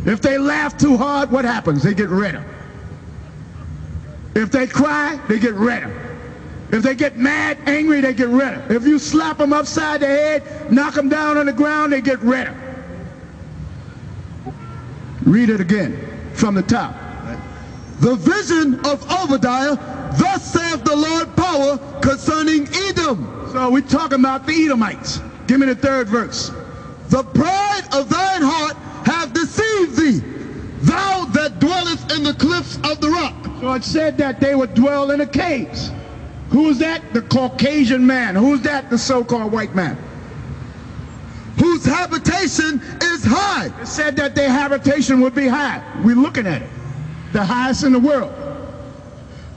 If they laugh too hard, what happens? They get redder. If they cry, they get redder. If they get mad, angry, they get redder. If you slap them upside the head, knock them down on the ground, they get redder. Read it again from the top. The vision of Obadiah, thus saith the Lord power concerning Edom. So we're talking about the Edomites. Give me the third verse. The pride of thine heart hath deceived thee, thou that dwellest in the cliffs of the rock. So it said that they would dwell in the caves. Who's that? The Caucasian man. Who's that? The so-called white man. Whose habitation is high. It said that their habitation would be high. We're looking at it. The highest in the world.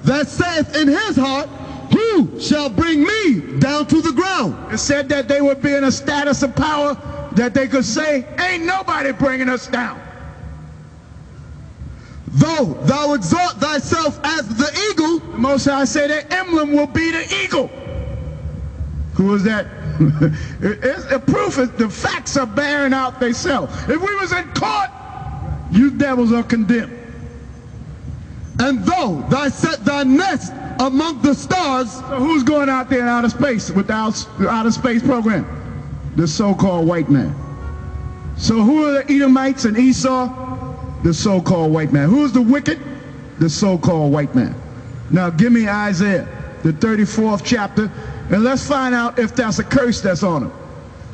That saith in his heart, who shall bring me down to the ground? It said that they would be in a status of power that they could say, ain't nobody bringing us down. Though thou exalt thyself as the eagle, the Most High say their emblem will be the eagle. Who is that? It's a proof is the facts are bearing out themselves. If we was in court, you devils are condemned. And though thou set thy nest among the stars. So who's going out there in outer space with the outer space program? The so-called white man. So who are the Edomites and Esau? The so-called white man. Who's the wicked? The so-called white man. Now give me Isaiah, the 34th chapter, and let's find out if that's a curse that's on him.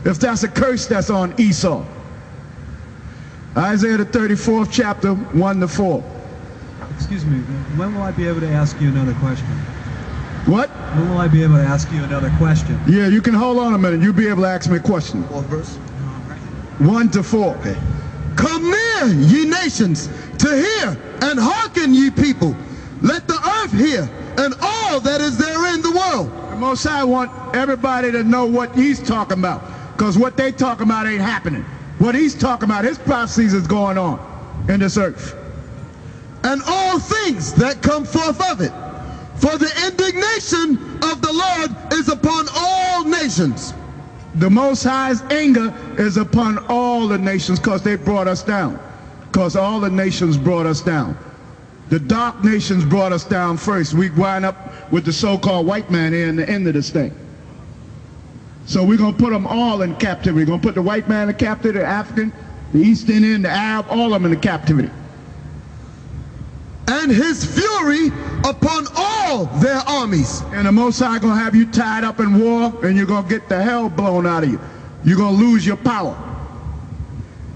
If that's a curse that's on Esau. Isaiah, the 34th chapter, 1 to 4. Excuse me, when will I be able to ask you another question? What? When will I be able to ask you another question? Yeah, you can hold on a minute. You'll be able to ask me a question. What verse? 1 to 4. Okay. Come near, ye nations, to hear, and hearken, ye people. Let the earth hear, and all that is therein the world. The Most High want everybody to know what he's talking about, because what they talking about ain't happening. What he's talking about, his prophecies is going on in this earth. And all things that come forth of it. For the indignation of the Lord is upon all nations. The Most High's anger is upon all the nations because they brought us down. Because all the nations brought us down. The dark nations brought us down first. We wind up with the so-called white man here in the end of this thing. So we're going to put them all in captivity. We're going to put the white man in captivity, the African, the East Indian, the Arab, all of them in captivity. And his fury upon all their armies. And the Most High going to have you tied up in war, and you're going to get the hell blown out of you. You're going to lose your power.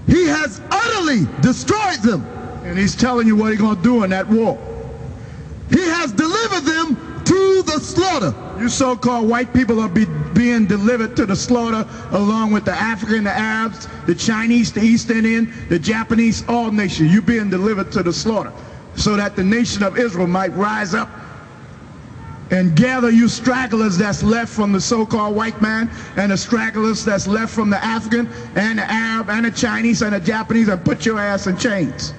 He has utterly destroyed them. And he's telling you what he's going to do in that war. He has delivered them to the slaughter. You so-called white people are being delivered to the slaughter along with the African, the Arabs, the Chinese, the East Indian, the Japanese, all nations. You're being delivered to the slaughter, so that the nation of Israel might rise up and gather you stragglers that's left from the so-called white man, and the stragglers that's left from the African and the Arab and the Chinese and the Japanese, and put your ass in chains.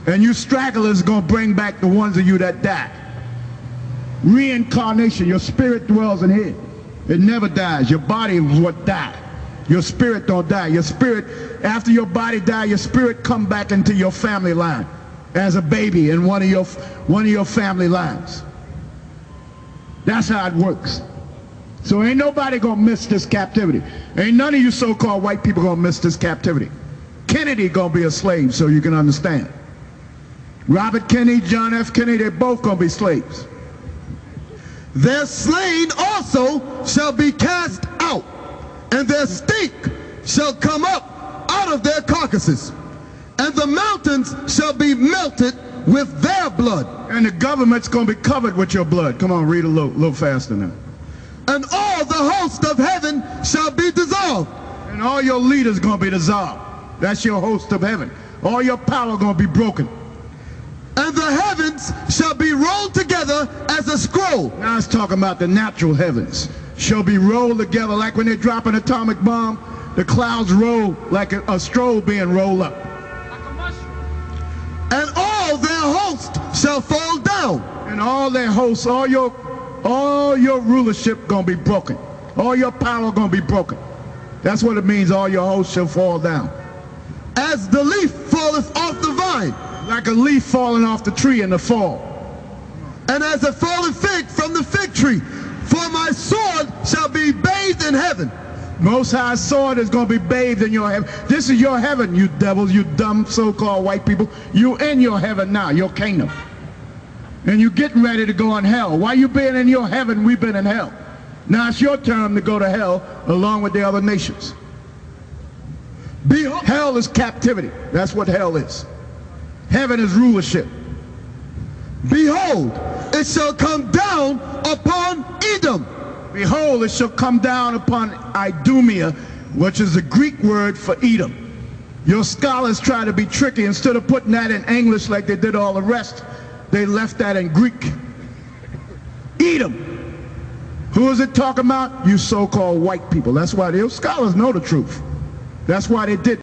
And you stragglers gonna bring back the ones of you that died. Reincarnation, your spirit dwells in here. It never dies. Your body is what died. Your spirit don't die. Your spirit, after your body dies, your spirit come back into your family line as a baby in one of your family lines. That's how it works. So ain't nobody gonna miss this captivity. Ain't none of you so-called white people gonna miss this captivity. Kennedy gonna be a slave, so you can understand. Robert Kennedy, John F. Kennedy, they're both gonna be slaves. Their slain also shall be cast out, and their stink shall come up out of their carcasses. And the mountains shall be melted with their blood. And the government's going to be covered with your blood. Come on, read a little faster now. And all the host of heaven shall be dissolved. And all your leaders going to be dissolved. That's your host of heaven. All your power going to be broken. And the heavens shall be rolled together as a scroll. Now it's talking about the natural heavens. Shall be rolled together like when they drop an atomic bomb. The clouds roll like a stroll being rolled up. And all their host shall fall down. And all their hosts, all your rulership gonna be broken. All your power gonna be broken. That's what it means, all your hosts shall fall down. As the leaf falleth off like a leaf falling off the tree in the fall. And as a fallen fig from the fig tree, for my sword shall be bathed in heaven. Most High's sword is going to be bathed in your heaven. This is your heaven, you devils, you dumb so-called white people. You in your heaven now, your kingdom. And you getting ready to go in hell. While you been in your heaven, we've been in hell. Now it's your turn to go to hell along with the other nations. Behold, Hell is captivity. That's what hell is. Heaven is rulership. behold, it shall come down upon Edom. Behold, it shall come down upon Idumea, which is the Greek word for Edom. Your scholars try to be tricky. Instead of putting that in English like they did all the rest, they left that in Greek. Edom. Who is it talking about? You so-called white people. That's why the scholars know the truth. That's why they did